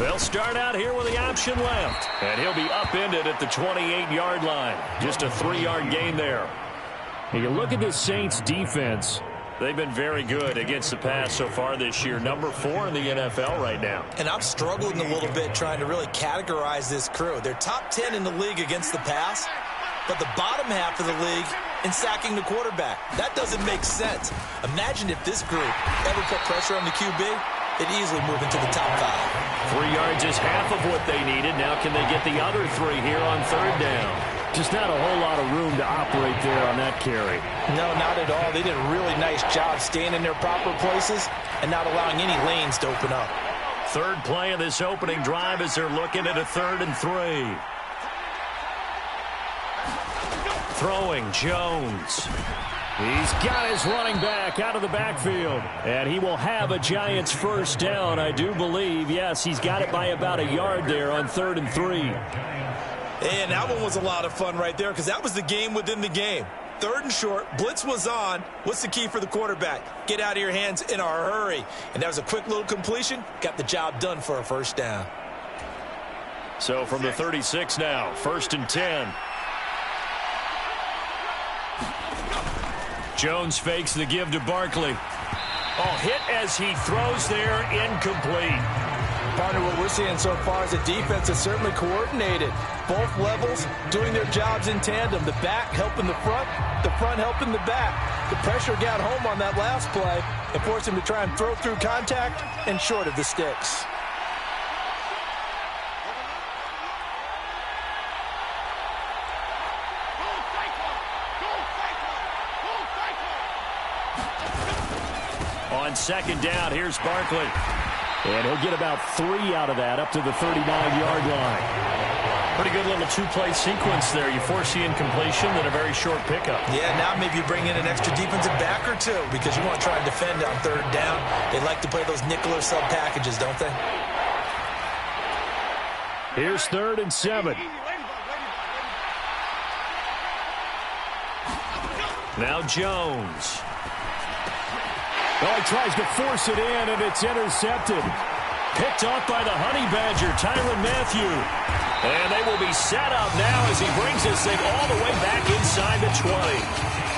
They'll start out here with the option left. And he'll be upended at the 28-yard line. Just a 3-yard gain there. And you look at this Saints defense. They've been very good against the pass so far this year. Number 4 in the NFL right now. And I'm struggling a little bit trying to really categorize this crew. They're top 10 in the league against the pass, but the bottom half of the league in sacking the quarterback. That doesn't make sense. Imagine if this group ever put pressure on the QB, they'd easily move into the top 5. 3 yards is half of what they needed. Now can they get the other 3 here on 3rd down? Just not a whole lot of room to operate there on that carry. No, not at all. They did a really nice job staying in their proper places and not allowing any lanes to open up. 3rd play of this opening drive as they're looking at a 3rd and 3. Throwing Jones. He's got his running back out of the backfield. And he will have a Giants 1st down, I do believe. Yes, he's got it by about a yard there on 3rd and 3. And that one was a lot of fun right there because that was the game within the game. 3rd and short, blitz was on. What's the key for the quarterback? Get out of your hands in a hurry. And that was a quick little completion. Got the job done for a 1st down. So from the 36 now, 1st and 10. Jones fakes the give to Barkley. Oh, hit as he throws there, incomplete. Partner, what we're seeing so far is a defense that's certainly coordinated. Both levels doing their jobs in tandem. The back helping the front helping the back. The pressure got home on that last play and forced him to try and throw through contact and short of the sticks. On 2nd down, here's Barkley. And he'll get about 3 out of that up to the 39-yard line. Pretty good little 2-play sequence there. You force the incompletion, then a very short pickup. Yeah, now maybe you bring in an extra defensive back or 2 because you want to try and defend on 3rd down. They like to play those nickel or sub packages, don't they? Here's 3rd and 7. Now Jones. Oh, he tries to force it in, and it's intercepted. Picked off by the Honey Badger, Tyrann Mathieu. And they will be set up now as he brings this thing all the way back inside the 20.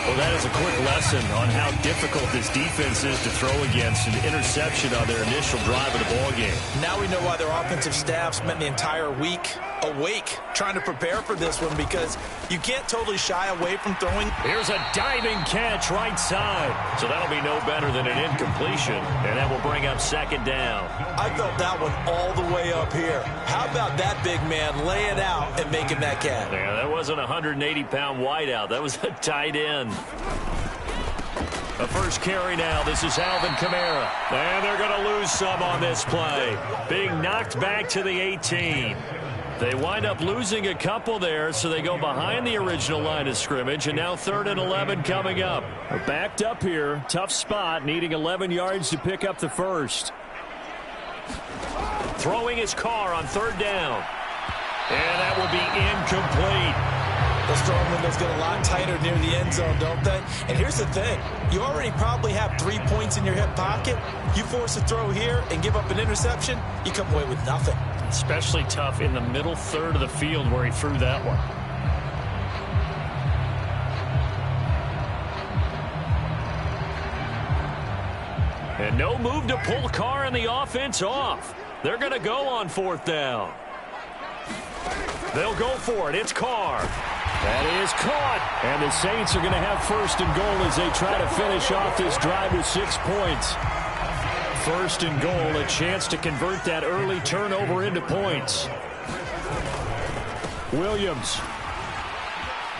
Well, that is a quick lesson on how difficult this defense is to throw against. An interception on their initial drive of the ballgame. Now we know why their offensive staff spent the entire week awake trying to prepare for this one because you can't totally shy away from throwing. Here's a diving catch right side. So that'll be no better than an incompletion, and that will bring up 2nd down. I felt that one all the way up here. How about that big man laying out and making that catch? Yeah, that wasn't a 180-pound wideout. That was a tight end. The first carry now. This is Alvin Kamara. And they're going to lose some on this play. Being knocked back to the 18. They wind up losing a couple there, so they go behind the original line of scrimmage, and now 3rd and 11 coming up. We're backed up here. Tough spot, needing 11 yards to pick up the 1st. Throwing his car on 3rd down. And that will be incomplete. Those throwing windows get a lot tighter near the end zone, don't they? And here's the thing. You already probably have 3 points in your hip pocket. You force a throw here and give up an interception, you come away with nothing. Especially tough in the middle 3rd of the field where he threw that one. And no move to pull Carr and the offense off. They're going to go on 4th down. They'll go for it. It's Carr. That is caught. And the Saints are going to have 1st and goal as they try to finish off this drive with 6 points. 1st and goal, a chance to convert that early turnover into points. Williams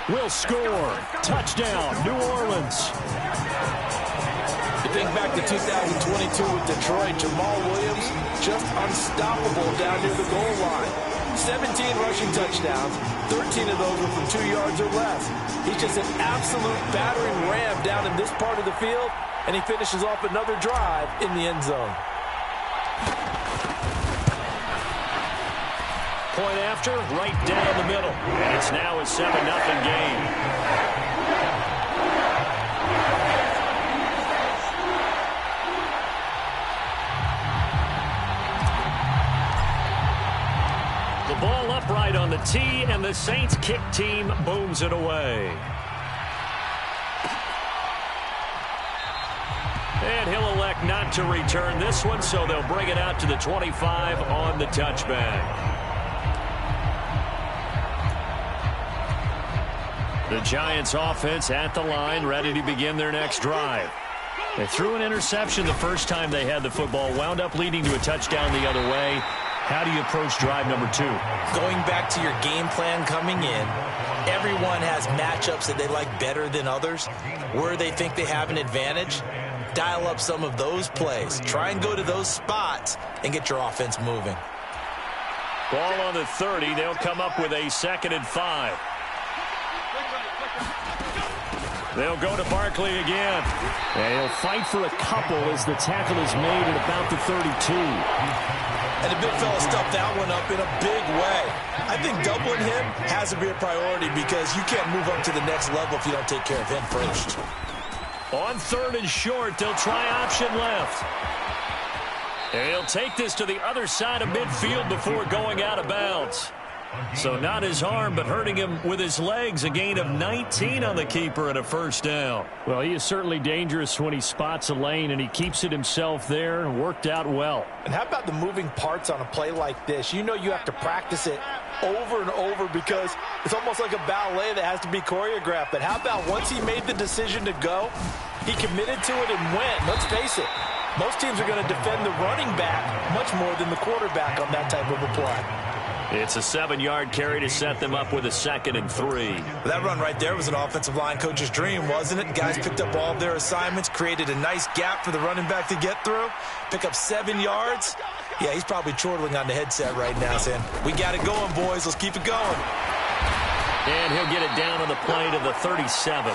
will score. Touchdown, New Orleans. You think back to 2022 with Detroit, Jamal Williams just unstoppable down near the goal line. 17 rushing touchdowns, 13 of those were from 2 yards or less. He's just an absolute battering ram down in this part of the field, and he finishes off another drive in the end zone. Point after, right down the middle. And it's now a 7-0 game. PAT, and the Saints kick team booms it away. And he'll elect not to return this one, so they'll bring it out to the 25 on the touchback. The Giants offense at the line, ready to begin their next drive. They threw an interception the first time they had the football, wound up leading to a touchdown the other way. How do you approach drive number 2? Going back to your game plan coming in, everyone has matchups that they like better than others. Where they think they have an advantage, dial up some of those plays. Try and go to those spots and get your offense moving. Ball on the 30. They'll come up with a 2nd and 5. They'll go to Barkley again. And he'll fight for a couple as the tackle is made at about the 32. And the big fella stuffed that one up in a big way. I think doubling him has to be a priority because you can't move up to the next level if you don't take care of him first. On 3rd and short, they'll try option left. And he'll take this to the other side of midfield before going out of bounds. So not his arm, but hurting him with his legs. A gain of 19 on the keeper and a 1st down. Well, he is certainly dangerous when he spots a lane, and he keeps it himself there and worked out well. And how about the moving parts on a play like this? You know you have to practice it over and over because it's almost like a ballet that has to be choreographed. But how about once he made the decision to go, he committed to it and went. Let's face it, most teams are going to defend the running back much more than the quarterback on that type of a play. It's a 7-yard carry to set them up with a 2nd and 3. That run right there was an offensive line coach's dream, wasn't it? Guys picked up all of their assignments, created a nice gap for the running back to get through, pick up 7 yards. Yeah, he's probably chortling on the headset right now saying, we got it going, boys. Let's keep it going. And he'll get it down on the play to the 37.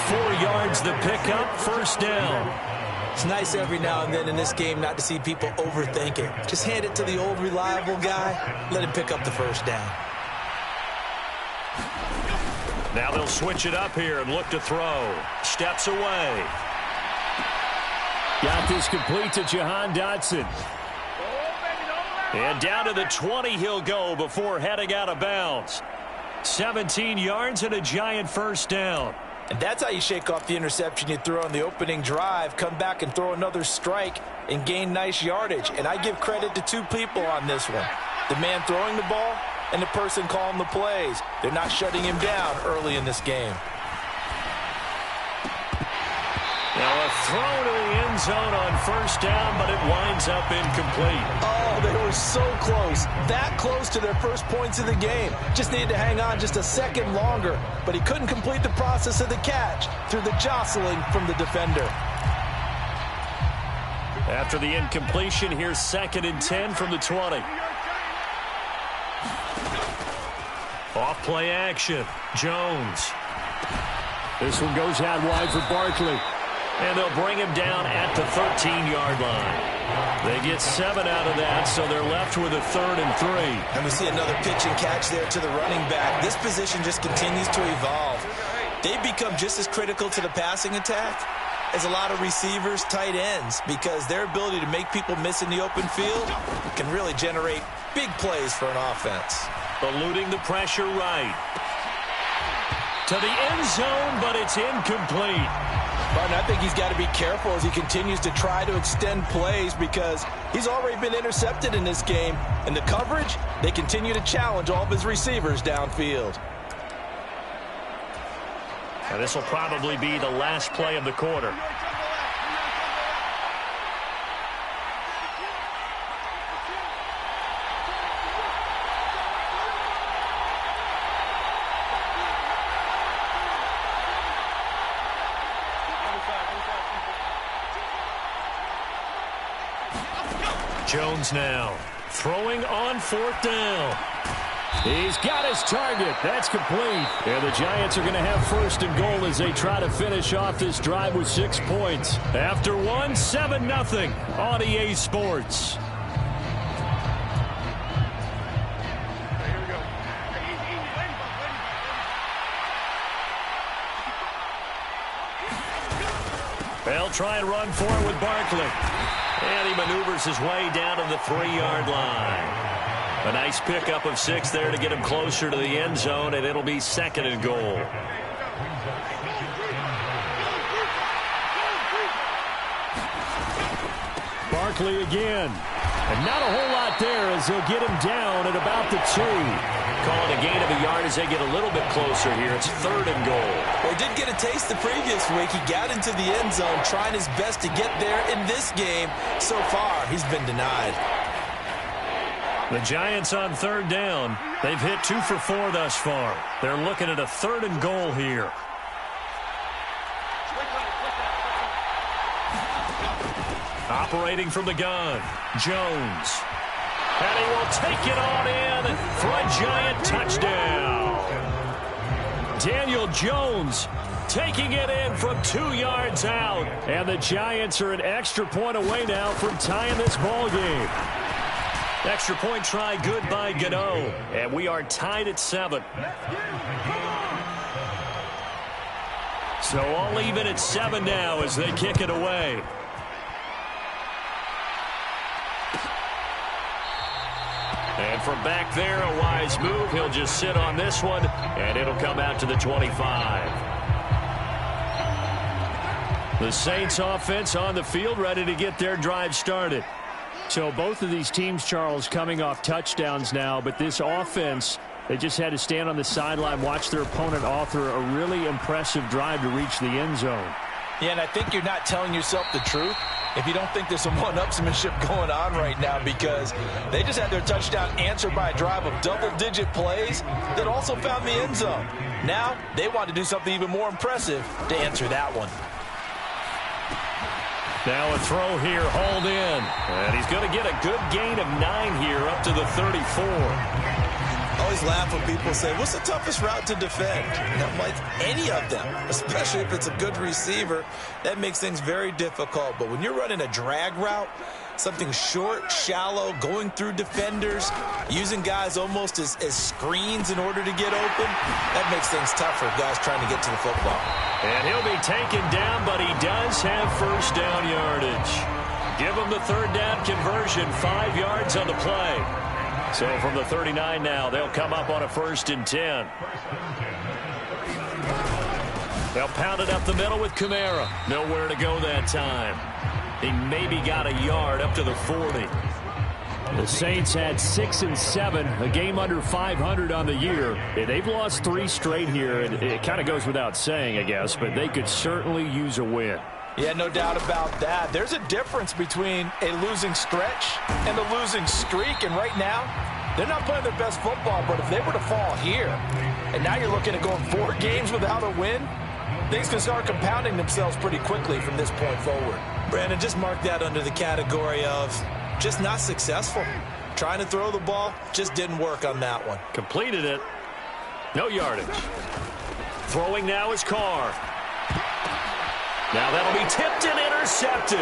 4 yards the pickup, 1st down. It's nice every now and then in this game not to see people overthink it. Just hand it to the old reliable guy. Let him pick up the 1st down. Now they'll switch it up here and look to throw. Steps away. Got this complete to Jahan Dotson. And down to the 20 he'll go before heading out of bounds. 17 yards and a Giant 1st down. And that's how you shake off the interception you threw on the opening drive, come back and throw another strike and gain nice yardage. And I give credit to 2 people on this one. The man throwing the ball and the person calling the plays. They're not shutting him down early in this game. Now a throw to the end zone on 1st down, but it winds up incomplete. Oh, they were so close. That close to their first points of the game. Just needed to hang on just a second longer, but he couldn't complete the process of the catch through the jostling from the defender. After the incompletion, here's 2nd and 10 from the 20. Off play action. Jones. This one goes out wide for Barkley. And they'll bring him down at the 13-yard line. They get 7 out of that, so they're left with a 3rd and 3. And we see another pitch and catch there to the running back. This position just continues to evolve. They've become just as critical to the passing attack as a lot of receivers, tight ends, because their ability to make people miss in the open field can really generate big plays for an offense. Eluding the pressure right. To the end zone, but it's incomplete. Martin, I think he's got to be careful as he continues to try to extend plays because he's already been intercepted in this game. And the coverage, they continue to challenge all of his receivers downfield. Now this will probably be the last play of the quarter. Jones now throwing on 4th down. He's got his target. That's complete. And the Giants are going to have 1st and goal as they try to finish off this drive with 6 points. After one, 7-0 on EA Sports. They'll try and run for it with Barkley. And he maneuvers his way down to the 3-yard line. A nice pickup of 6 there to get him closer to the end zone, and it'll be 2nd and goal. Barkley again. And not a whole lot there as they'll get him down at about the 2. Calling a gain of a yard as they get a little bit closer here. It's 3rd and goal. Well, he did get a taste the previous week. He got into the end zone trying his best to get there in this game. So far, he's been denied. The Giants on 3rd down. They've hit 2 for 4 thus far. They're looking at a 3rd and goal here. Operating from the gun, Jones. And he will take it on in for a Giant touchdown. Daniel Jones taking it in from 2 yards out. And the Giants are an extra point away now from tying this ball game. Extra point try good by Gano. And we are tied at 7. So all even at 7 now as they kick it away. And from back there, a wise move. He'll just sit on this one, and it'll come out to the 25. The Saints offense on the field, ready to get their drive started. So both of these teams, Charles, coming off touchdowns now, but this offense, they just had to stand on the sideline, watch their opponent author a really impressive drive to reach the end zone. Yeah, and I think you're not telling yourself the truth if you don't think there's some one-upsmanship going on right now, because they just had their touchdown answered by a drive of double-digit plays that also found the end zone. Now they want to do something even more impressive to answer that one. Now a throw here, hauled in. And he's going to get a good gain of 9 here up to the 34. I always laugh when people say, what's the toughest route to defend? And I'm like, any of them, especially if it's a good receiver. That makes things very difficult. But when you're running a drag route, something short, shallow, going through defenders, using guys almost as screens in order to get open, that makes things tougher for guys trying to get to the football. And he'll be taken down, but he does have first down yardage. Give him the 3rd down conversion, 5 yards on the play. So from the 39 now, they'll come up on a 1st and 10. They'll pound it up the middle with Kamara. Nowhere to go that time. He maybe got a yard up to the 40. The Saints had 6 and 7, a game under 500 on the year. They've lost 3 straight here, and it kind of goes without saying, I guess, but they could certainly use a win. Yeah, no doubt about that. There's a difference between a losing stretch and a losing streak, and right now, they're not playing their best football, but if they were to fall here, and now you're looking at going 4 games without a win, things can start compounding themselves pretty quickly from this point forward. Brandon, just mark that under the category of just not successful. Trying to throw the ball, just didn't work on that one. Completed it. No yardage. Throwing now is Carr. Now that'll be tipped and intercepted.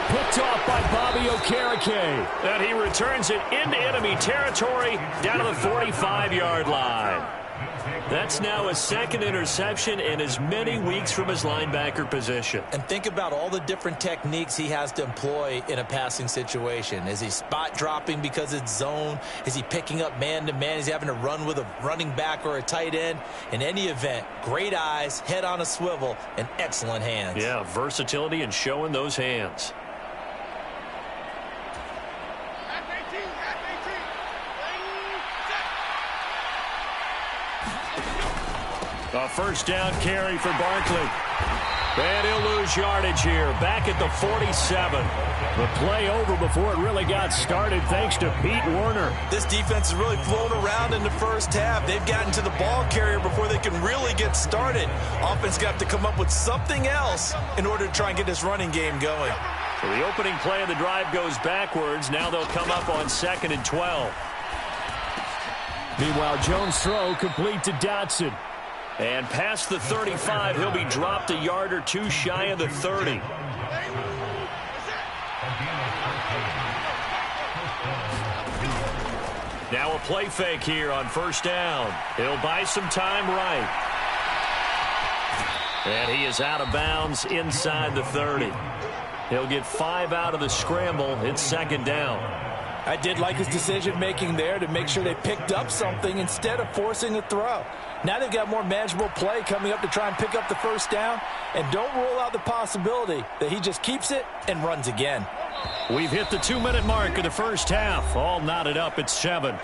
Picked off by Bobby Okereke. And he returns it into enemy territory down to the 45-yard line. That's now a 2nd interception in as many weeks from his linebacker position. And think about all the different techniques he has to employ in a passing situation. Is he spot dropping because it's zone? Is he picking up man-to-man? Is he having to run with a running back or a tight end? In any event, great eyes, head on a swivel, and excellent hands. Yeah, versatility and showing those hands. A 1st down carry for Barkley. And he'll lose yardage here, back at the 47. The play over before it really got started, thanks to Pete Werner. This defense has really flown around in the first half. They've gotten to the ball carrier before they can really get started. Offense got to come up with something else in order to try and get this running game going. So the opening play of the drive goes backwards. Now they'll come up on 2nd and 12. Meanwhile, Jones' throw complete to Dotson. And past the 35, he'll be dropped a yard or 2 shy of the 30. Now a play fake here on 1st down. He'll buy some time right. And he is out of bounds inside the 30. He'll get 5 out of the scramble. It's 2nd down. I did like his decision-making there to make sure they picked up something instead of forcing a throw. Now they've got more manageable play coming up to try and pick up the first down, and don't rule out the possibility that he just keeps it and runs again. We've hit the 2-minute mark of the first half. All knotted up at 7.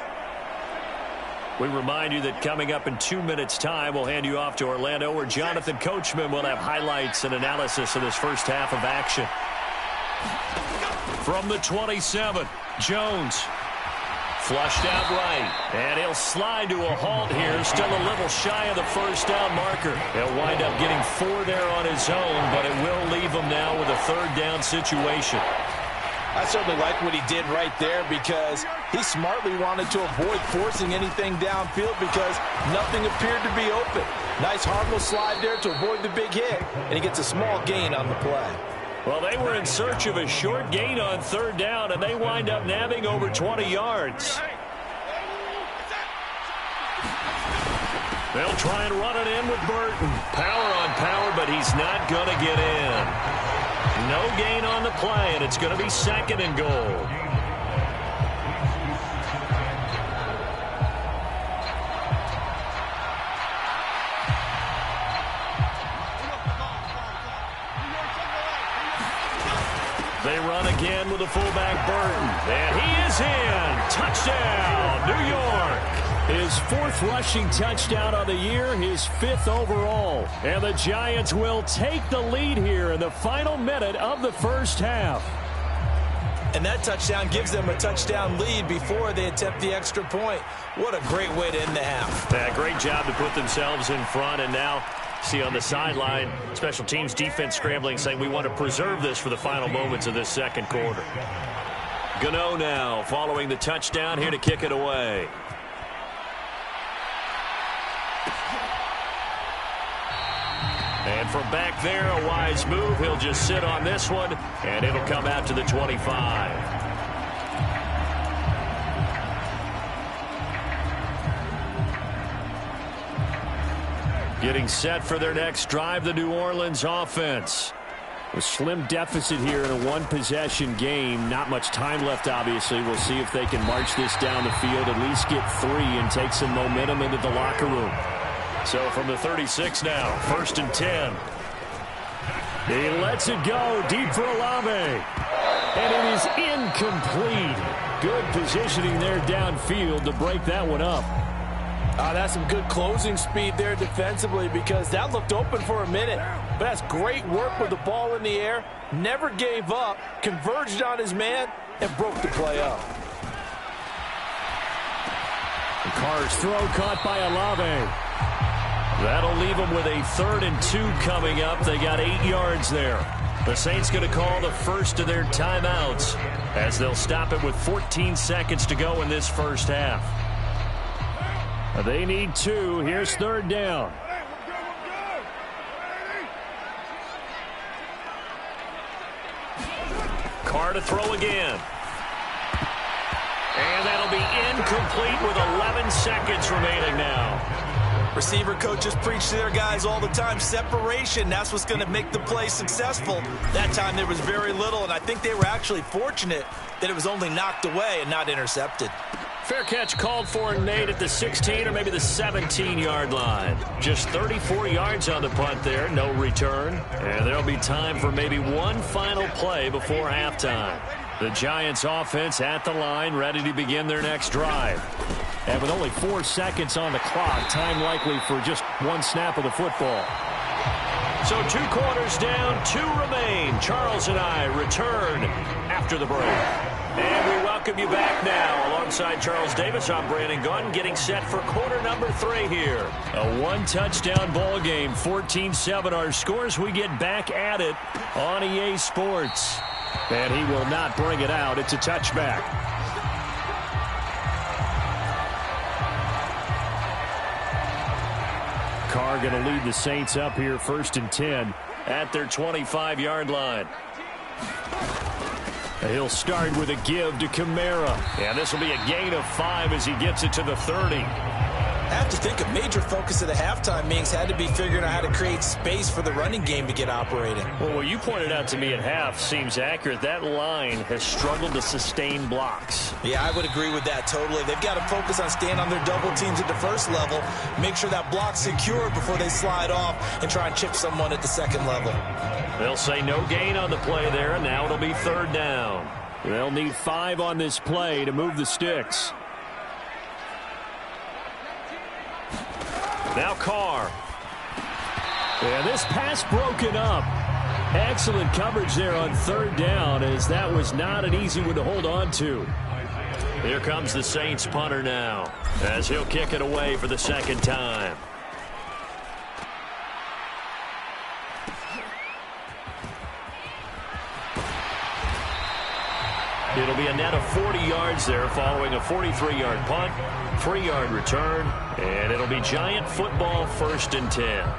We remind you that coming up in 2 minutes' time, we'll hand you off to Orlando, where Jonathan Coachman will have highlights and analysis of this first half of action. From the 27, Jones. Flushed out right, and he'll slide to a halt here. Still a little shy of the first down marker. He'll wind up getting 4 there on his own, but it will leave him now with a third down situation. I certainly like what he did right there because he smartly wanted to avoid forcing anything downfield because nothing appeared to be open. Nice harmless slide there to avoid the big hit, and he gets a small gain on the play. Well, they were in search of a short gain on third down, and they wind up nabbing over 20 yards. They'll try and run it in with Burton. Power on power, but he's not going to get in. No gain on the play, and it's going to be 2nd and goal. They run again with the fullback Burton. And he is in. Touchdown, New York. His 4th rushing touchdown of the year, his 5th overall. And the Giants will take the lead here in the final minute of the first half. And that touchdown gives them a touchdown lead before they attempt the extra point. What a great way to end the half. Yeah, great job to put themselves in front, and now see on the sideline, special teams defense scrambling, saying we want to preserve this for the final moments of this second quarter. Gano now following the touchdown here to kick it away. And from back there, a wise move. He'll just sit on this one, and it'll come out to the 25. Getting set for their next drive, the New Orleans offense. A slim deficit here in a one-possession game. Not much time left, obviously. We'll see if they can march this down the field, at least get 3 and take some momentum into the locker room. So from the 36 now, 1st and 10. He lets it go deep for Olave. And it is incomplete. Good positioning there downfield to break that one up. That's some good closing speed there defensively because that looked open for a minute. But that's great work with the ball in the air. Never gave up, converged on his man, and broke the play up. Carr's throw caught by Olave. That'll leave them with a 3rd and 2 coming up. They got 8 yards there. The Saints going to call the first of their timeouts as they'll stop it with 14 seconds to go in this first half. They need 2. Here's 3rd down. Carr to throw again. And that'll be incomplete with 11 seconds remaining now. Receiver coaches preach to their guys all the time. Separation, that's what's going to make the play successful. That time there was very little, and I think they were actually fortunate that it was only knocked away and not intercepted. Fair catch called for, Nate, at the 16 or maybe the 17-yard line. Just 34 yards on the punt there, no return. And there'll be time for maybe one final play before halftime. The Giants offense at the line, ready to begin their next drive. And with only 4 seconds on the clock, time likely for just 1 snap of the football. So 2 quarters down, 2 remain. Charles and I return after the break. And we welcome you back now. Alongside Charles Davis, I'm Brandon Gunn, getting set for quarter number 3 here. A 1-touchdown ball game, 14-7 our scores. We get back at it on EA Sports. And he will not bring it out. It's a touchback. Carr going to lead the Saints up here, 1st and 10 at their 25-yard line. He'll start with a give to Kamara. And this will be a gain of 5 as he gets it to the 30. I have to think a major focus of the halftime meetings had to be figuring out how to create space for the running game to get operating. Well, what you pointed out to me at half seems accurate. That line has struggled to sustain blocks. Yeah, I would agree with that totally. They've got to focus on staying on their double teams at the first level, make sure that block's secure before they slide off and try and chip someone at the second level. They'll say no gain on the play there, and now it'll be third down. They'll need 5 on this play to move the sticks. Now Carr. And this pass broken up. Excellent coverage there on third down, as that was not an easy one to hold on to. Here comes the Saints punter now, as he'll kick it away for the second time. It'll be a net of 40 yards there following a 43-yard punt, 3-yard return, and it'll be Giant football 1st and 10.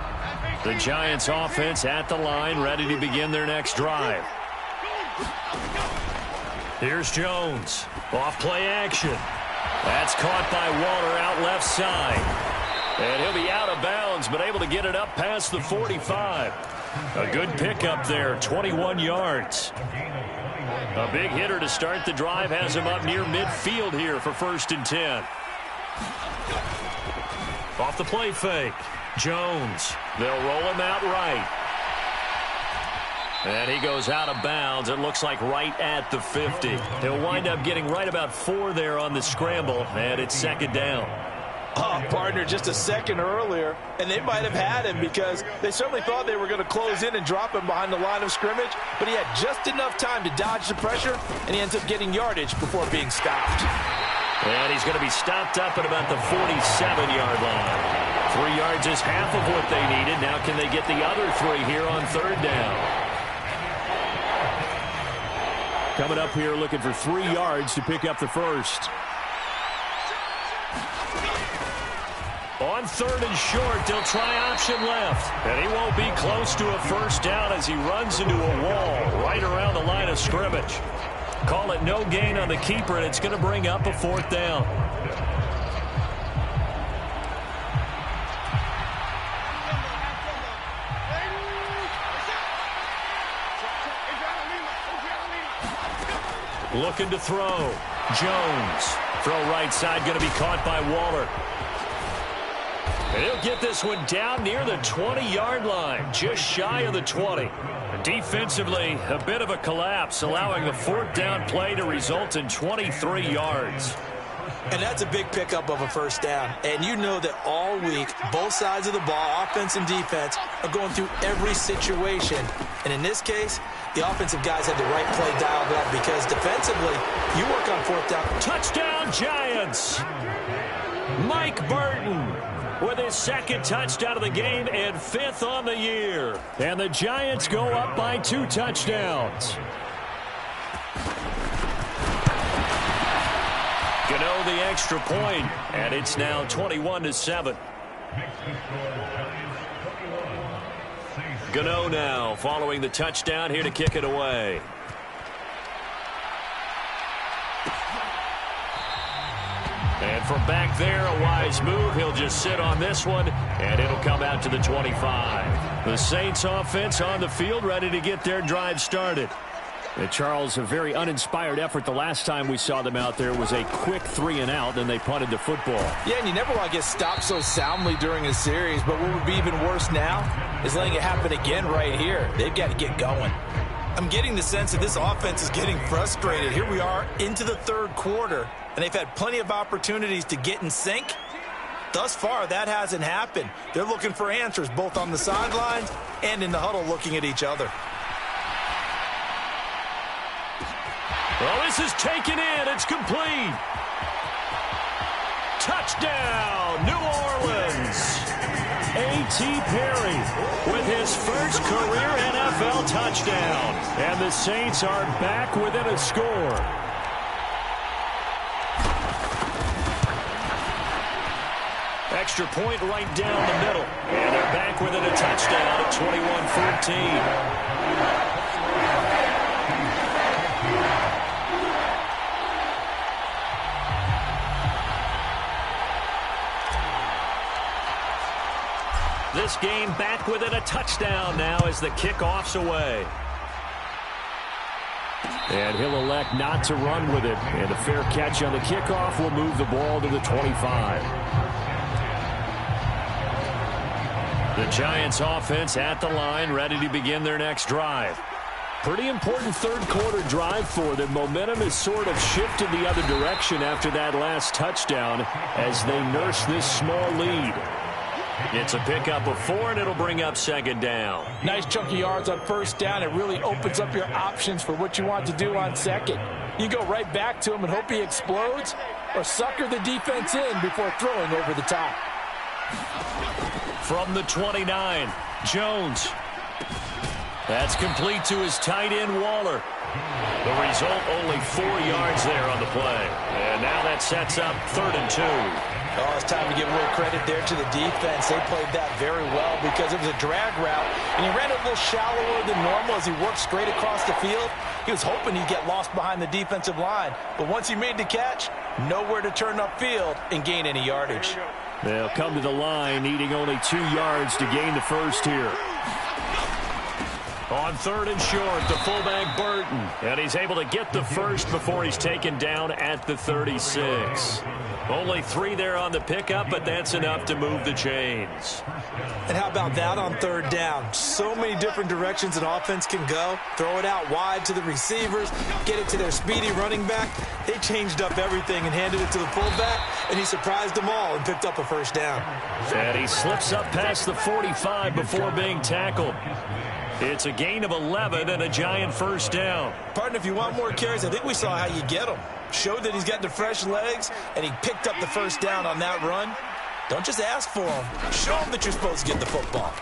The Giants offense at the line, ready to begin their next drive. Here's Jones. Off play action. That's caught by Waller out left side. And he'll be out of bounds, but able to get it up past the 45. A good pickup there, 21 yards. A big hitter to start the drive has him up near midfield here for 1st and 10. Off the play fake. Jones. They'll roll him out right. And he goes out of bounds. It looks like right at the 50. He'll wind up getting right about 4 there on the scramble, and it's 2nd down. Oh, partner, just a second earlier, and they might have had him because they certainly thought they were going to close in and drop him behind the line of scrimmage, but he had just enough time to dodge the pressure, and he ends up getting yardage before being stopped. And he's going to be stopped up at about the 47-yard line. 3 yards is half of what they needed. Now can they get the other 3 here on 3rd down? Coming up here looking for 3 yards to pick up the first. On 3rd and short, they'll try option left. And he won't be close to a first down as he runs into a wall right around the line of scrimmage. Call it no gain on the keeper, and it's going to bring up a 4th down. Looking to throw. Jones. Throw right side, going to be caught by Waller. And he'll get this one down near the 20-yard line, just shy of the 20. Defensively, a bit of a collapse, allowing the 4th down play to result in 23 yards. And that's a big pickup of a first down. And you know that all week, both sides of the ball, offense and defense, are going through every situation. And in this case, the offensive guys had the right play dialed up because defensively, you work on 4th down. Touchdown, Giants! Mike Burton with his 2nd touchdown of the game and 5th on the year. And the Giants go up by 2 touchdowns. Gano the extra point, and it's now 21-7. Gano now following the touchdown here to kick it away. And from back there, a wise move. He'll just sit on this one, and it'll come out to the 25. The Saints offense on the field, ready to get their drive started. And Charles, a very uninspired effort. The last time we saw them out there was a quick 3-and-out, and they punted the football. Yeah, and you never want to get stopped so soundly during a series, but what would be even worse now is letting it happen again right here. They've got to get going. I'm getting the sense that this offense is getting frustrated. Here we are into the 3rd quarter, and they've had plenty of opportunities to get in sync. Thus far, that hasn't happened. They're looking for answers both on the sidelines and in the huddle looking at each other. Well, this is taken in. It's complete. Touchdown, New Orleans. A.T. Perry with his first career NFL touchdown. And the Saints are back within a score. Extra point right down the middle. And they're back within a touchdown at 21-14. This game back within a touchdown now as the kickoff's away. And he'll elect not to run with it. And a fair catch on the kickoff will move the ball to the 25. The Giants offense at the line, ready to begin their next drive. Pretty important third quarter drive for them. Momentum has sort of shifted the other direction after that last touchdown as they nurse this small lead. It's a pickup of 4, and it'll bring up second down. Nice chunk of yards on first down. It really opens up your options for what you want to do on second. You go right back to him and hope he explodes, or sucker the defense in before throwing over the top. From the 29, Jones. That's complete to his tight end, Waller. The result, only 4 yards there on the play. And now that sets up 3rd and 2. Oh, it's time to give a little credit there to the defense. They played that very well because it was a drag route, and he ran it a little shallower than normal as he worked straight across the field. He was hoping he'd get lost behind the defensive line, but once he made the catch, nowhere to turn upfield and gain any yardage. They'll come to the line, needing only 2 yards to gain the first here. On 3rd and short, the fullback Burton. And he's able to get the first before he's taken down at the 36. Only 3 there on the pickup, but that's enough to move the chains. And how about that on 3rd down? So many different directions an offense can go. Throw it out wide to the receivers, get it to their speedy running back. They changed up everything and handed it to the fullback, and he surprised them all and picked up a first down. And he slips up past the 45 before being tackled. It's a gain of 11 and a Giant first down. Partner, if you want more carries, I think we saw how you get them. Showed that he's got the fresh legs, and he picked up the first down on that run. Don't just ask for him. Show him that you're supposed to get the football.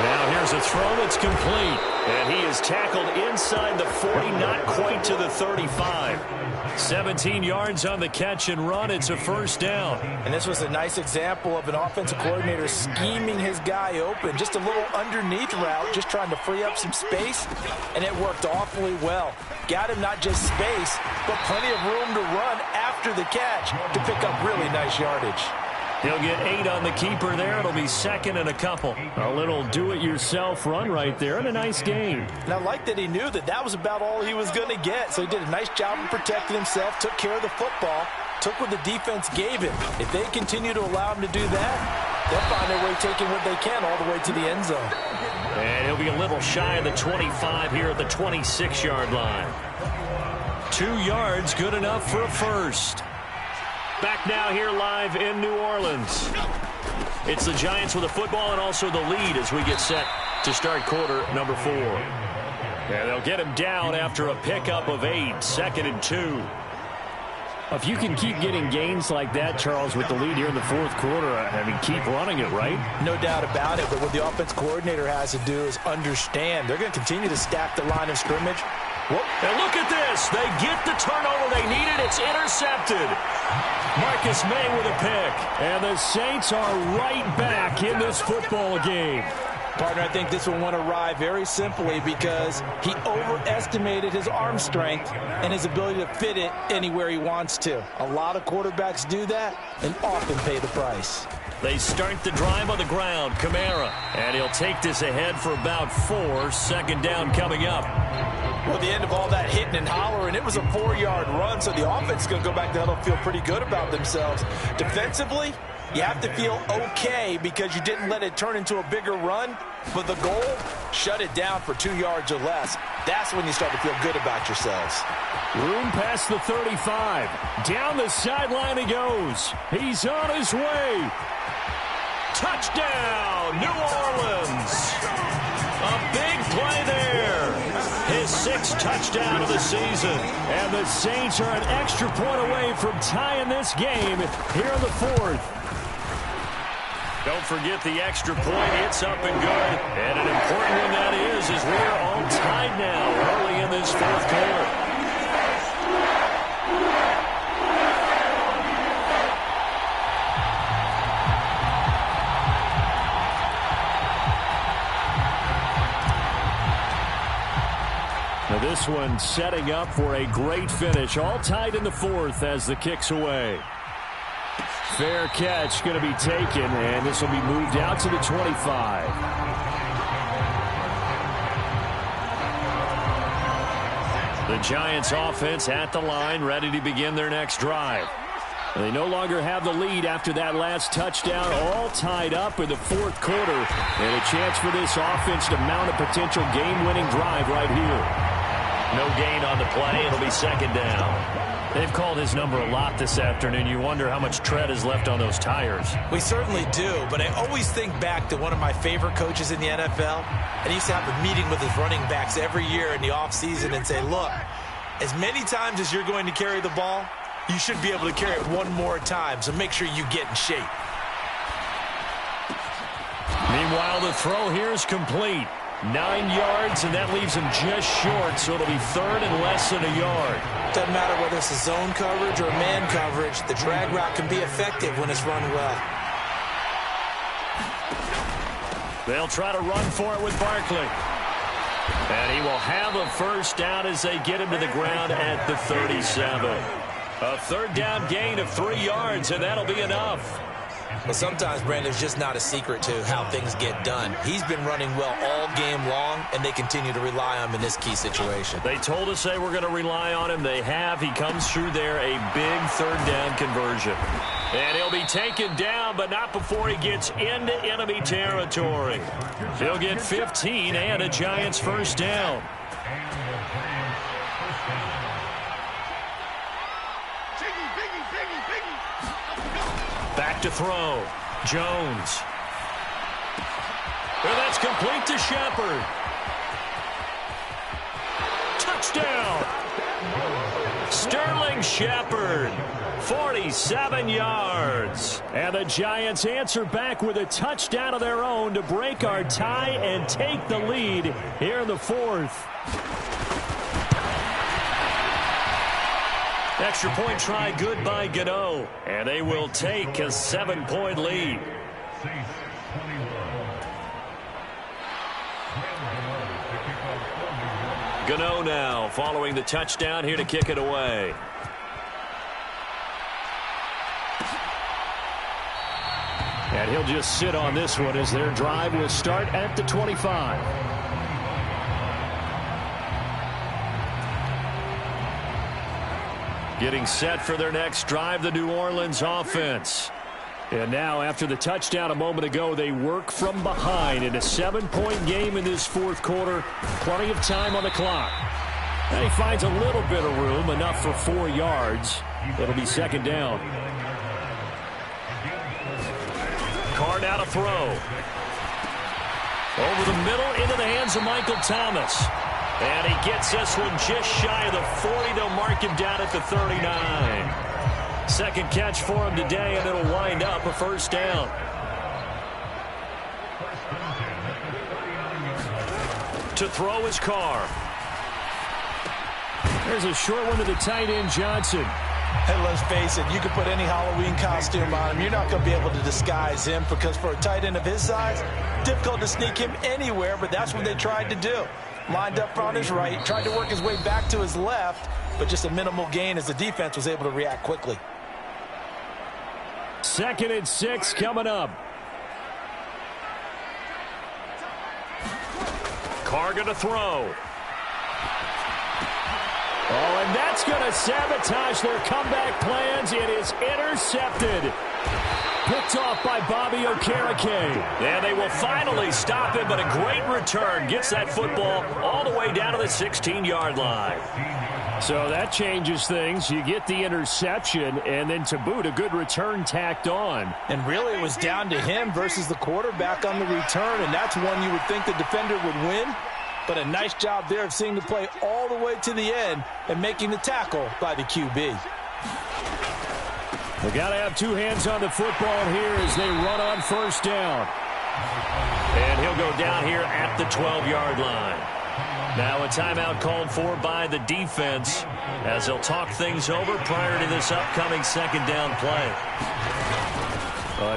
Now here's a throw that's complete. And he is tackled inside the 40, not quite to the 35. 17 yards on the catch and run. It's a first down. And this was a nice example of an offensive coordinator scheming his guy open. Just a little underneath route, just trying to free up some space, and it worked awfully well. Got him not just space, but plenty of room to run after the catch to pick up really nice yardage. He'll get 8 on the keeper there. It'll be 2nd and a couple. A little do-it-yourself run right there and a nice gain. And I like that he knew that that was about all he was going to get. So he did a nice job of protecting himself, took care of the football, took what the defense gave him. If they continue to allow him to do that, they'll find their way taking what they can all the way to the end zone. And he'll be a little shy of the 25 here at the 26-yard line. 2 yards, good enough for a first. Back now here live in New Orleans. It's the Giants with the football and also the lead as we get set to start quarter number 4. And they'll get him down after a pickup of 8, 2nd and 2. If you can keep getting gains like that, Charles, with the lead here in the 4th quarter, I mean, keep running it, right? No doubt about it, but what the offense coordinator has to do is understand. They're going to continue to stack the line of scrimmage. Whoop. And look at this. They get the turnover they needed. It's intercepted. Marcus May with a pick. And the Saints are right back in this football game. Partner, I think this one went awry very simply because he overestimated his arm strength and his ability to fit it anywhere he wants to. A lot of quarterbacks do that and often pay the price. They start the drive on the ground. Kamara. And he'll take this ahead for about 4. 2nd down coming up. Well, at the end of all that hitting and hollering, it was a 4-yard run, so the offense is going to go back to huddle, feel pretty good about themselves. Defensively, you have to feel okay because you didn't let it turn into a bigger run, but the goal, shut it down for 2 yards or less. That's when you start to feel good about yourselves. Room past the 35. Down the sideline he goes. He's on his way. Touchdown, New Orleans. A big play there. His 6th touchdown of the season. And the Saints are an extra point away from tying this game here in the 4th. Don't forget the extra point. It's up and good. And an important one that is as we are all tied now early in this 4th quarter. Now this one setting up for a great finish. All tied in the 4th as the kick's away. fair catch going to be taken, and this will be moved out to the 25. The Giants offense at the line, ready to begin their next drive. They no longer have the lead after that last touchdown, all tied up in the fourth quarter, and a chance for this offense to mount a potential game-winning drive right here. No gain on the play. It'll be second down. They've called his number a lot this afternoon. You wonder how much tread is left on those tires. We certainly do, but I always think back to one of my favorite coaches in the NFL. And he used to have a meeting with his running backs every year in the offseason and say, look, as many times as you're going to carry the ball, you should be able to carry it one more time, so make sure you get in shape. Meanwhile, the throw here is complete. 9 yards, and that leaves him just short, so it'll be third and less than a yard. Doesn't matter whether it's a zone coverage or man coverage, the drag route can be effective when it's run well. They'll try to run for it with Barkley. And he will have a first down as they get him to the ground at the 37. A third down gain of 3 yards, and that'll be enough. Well, sometimes, Brandon, it's just not a secret to how things get done. He's been running well all game long, and they continue to rely on him in this key situation. They told us they were going to rely on him. They have. He comes through there, a big third down conversion. And he'll be taken down, but not before he gets into enemy territory. He'll get 15 and a Giants first down. Back to throw. Jones. And that's complete to Shepard. Touchdown. Sterling Shepard. 47 yards. And the Giants answer back with a touchdown of their own to break our tie and take the lead here in the fourth. Extra point try good by Gano. And they will take a 7-point lead. Gano now following the touchdown here to kick it away. And he'll just sit on this one as their drive will start at the 25. Getting set for their next drive, the New Orleans offense. And now, after the touchdown a moment ago, they work from behind in a 7-point game in this fourth quarter. Plenty of time on the clock. And he finds a little bit of room, enough for 4 yards. It'll be second down. Carr now to throw. Over the middle, into the hands of Michael Thomas. And he gets this one just shy of the 40. They'll mark him down at the 39. Second catch for him today, and it'll wind up a first down. To throw is Carr. There's a short one to the tight end, Johnson. And let's face it, you can put any Halloween costume on him. You're not going to be able to disguise him because for a tight end of his size, difficult to sneak him anywhere, but that's what they tried to do. Lined up on his right, tried to work his way back to his left, but just a minimal gain as the defense was able to react quickly. 2nd and 6 coming up. Carr going to throw. Oh, and that's going to sabotage their comeback plans. It is intercepted. Picked off by Bobby Okereke. And they will finally stop him, but a great return. Gets that football all the way down to the 16-yard line. So that changes things. You get the interception, and then to boot, a good return tacked on. And really it was down to him versus the quarterback on the return, and that's one you would think the defender would win. But a nice job there of seeing the play all the way to the end and making the tackle by the QB. They got to have two hands on the football here as they run on first down. And he'll go down here at the 12-yard line. Now a timeout called for by the defense as they'll talk things over prior to this upcoming second down play.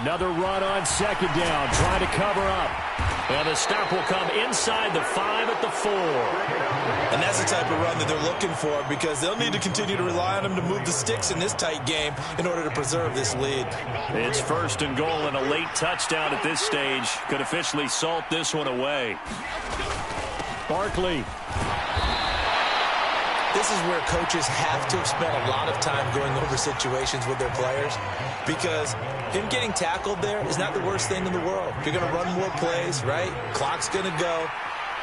Another run on second down, trying to cover up. And the stop will come inside the 5 at the 4. And that's the type of run that they're looking for, because they'll need to continue to rely on him to move the sticks in this tight game in order to preserve this lead. It's 1st and goal, and a late touchdown at this stage could officially salt this one away. Barkley. This is where coaches have to have spent a lot of time going over situations with their players, because him getting tackled there is not the worst thing in the world. You're going to run more plays, right? Clock's going to go.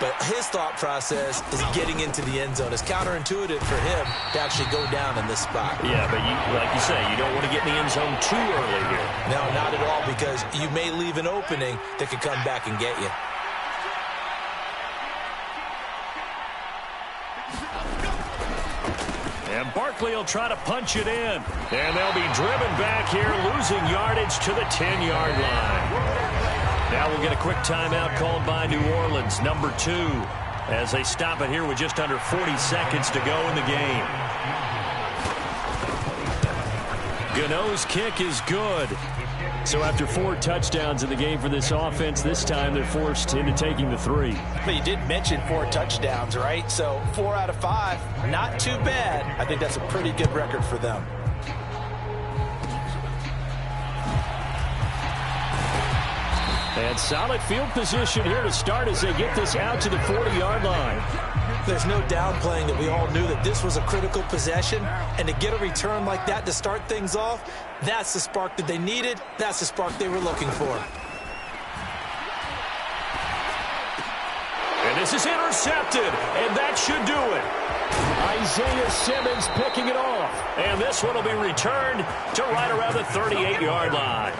But his thought process is getting into the end zone. It's counterintuitive for him to actually go down in this spot. Yeah, but like you say, you don't want to get in the end zone too early here. No, not at all, because you may leave an opening that could come back and get you. And Barkley will try to punch it in. And they'll be driven back here, losing yardage to the 10-yard line. Now we'll get a quick timeout called by New Orleans, number 2, as they stop it here with just under 40 seconds to go in the game. Gano's kick is good. So after 4 touchdowns in the game for this offense, this time they're forced into taking the 3. But you did mention 4 touchdowns, right? So 4 out of 5, not too bad. I think that's a pretty good record for them. And solid field position here to start as they get this out to the 40-yard line. There's no downplaying that we all knew that this was a critical possession, and to get a return like that to start things off, that's the spark that they needed. That's the spark they were looking for. And this is intercepted, and that should do it. Isaiah Simmons picking it off. And this one will be returned to right around the 38-yard line.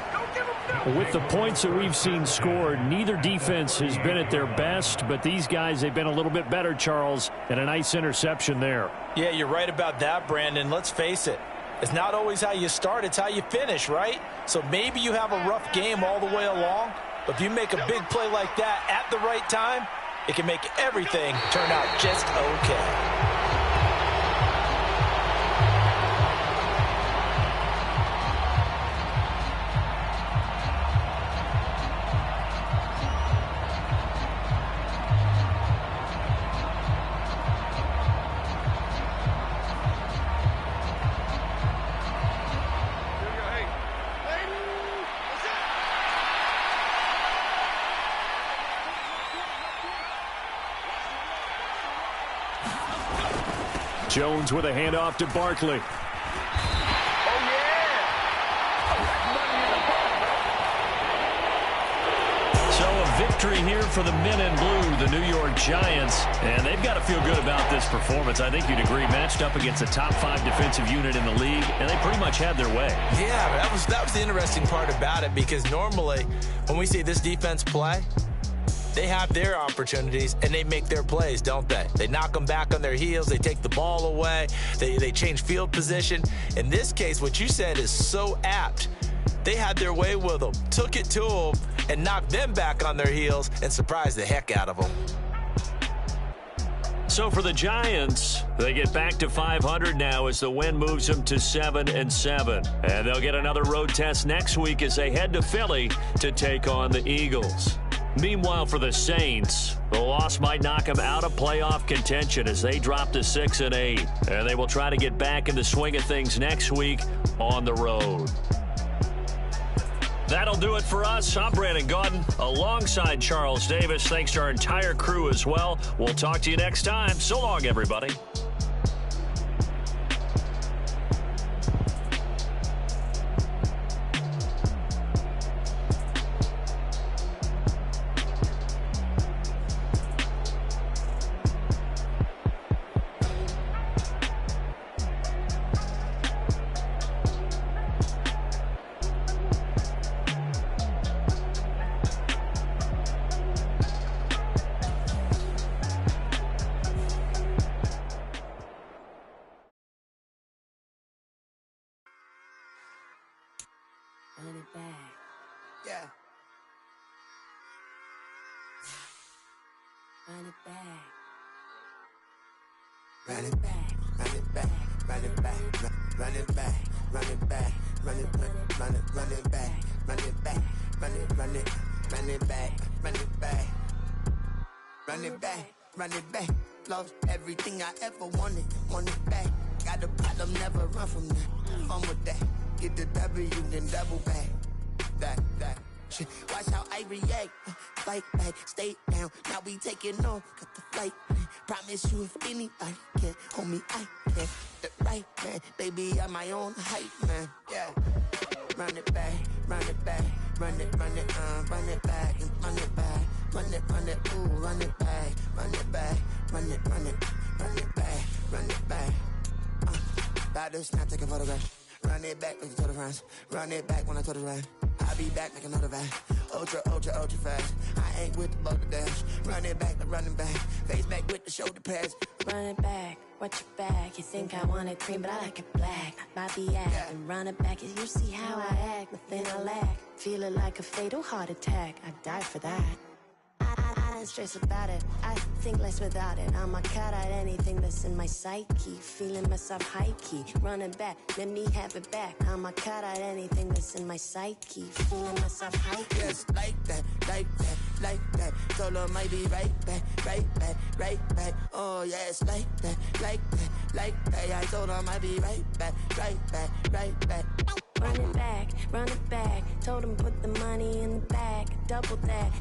With the points that we've seen scored, neither defense has been at their best, but these guys, they've been a little bit better, Charles, and a nice interception there. Yeah, you're right about that, Brandon. Let's face it. It's not always how you start, it's how you finish, right? So maybe you have a rough game all the way along, but if you make a big play like that at the right time, it can make everything turn out just okay. Jones with a handoff to Barkley. So a victory here for the men in blue, the New York Giants. And they've got to feel good about this performance. I think you'd agree, matched up against a top 5 defensive unit in the league, and they pretty much had their way. Yeah, that was the interesting part about it, because normally when we see this defense play, they have their opportunities, and they make their plays, don't they? They knock them back on their heels. They take the ball away. They change field position. In this case, what you said is so apt. They had their way with them, took it to them, and knocked them back on their heels and surprised the heck out of them. So for the Giants, they get back to 500 now as the win moves them to 7-7. And they'll get another road test next week as they head to Philly to take on the Eagles. Meanwhile, for the Saints, the loss might knock them out of playoff contention as they drop to 6-8. And they will try to get back in the swing of things next week on the road. That'll do it for us. I'm Brandon Gaudin alongside Charles Davis. Thanks to our entire crew as well. We'll talk to you next time. So long, everybody. Run it back. Yeah. Run it back. Run it back. Run it back. Run it back. Run it back. Run it back. Run it back. Run it back. Run it back. Run it. run it back, run it back. Run it back, run it back. Lost everything I ever wanted, want it back. Got a problem, never run from that. Fun with that. Get the W, then double back. That. Shit. Watch how I react. Fight back, stay down. Now we taking off, got the flight. Promise you if anybody can, homie, I can. The right man, baby, I'm my own hype man. Yeah. Run it back, run it back, run it back, and run it back, run it, ooh, run it back, run it back, run it back, run it back. About to snap, take a photograph. Run it back, like a total France. Run it back when I told it right. I'll be back like another van. Ultra fast. I ain't with the boulder dash. Run it back, like running back. Face back with the shoulder pads. Run it back, watch your back. You think I want it cream, but I like it black. Bobby act and run it back. You see how I act, nothing I lack. Feeling like a fatal heart attack. I'd die for that. I don't stress about it. I think less without it. I'ma cut out anything that's in my psyche. Feeling myself high key. Running back, let me have it back. I'ma cut out anything that's in my psyche. Feeling myself high key. Yes, like that, like that, like that. Told her might be right back, right back, right back. Oh yes, like that, like that, like that. I told her might be right back, right back, right back. Run it back, run it back. Told him put the money in the bag, double that.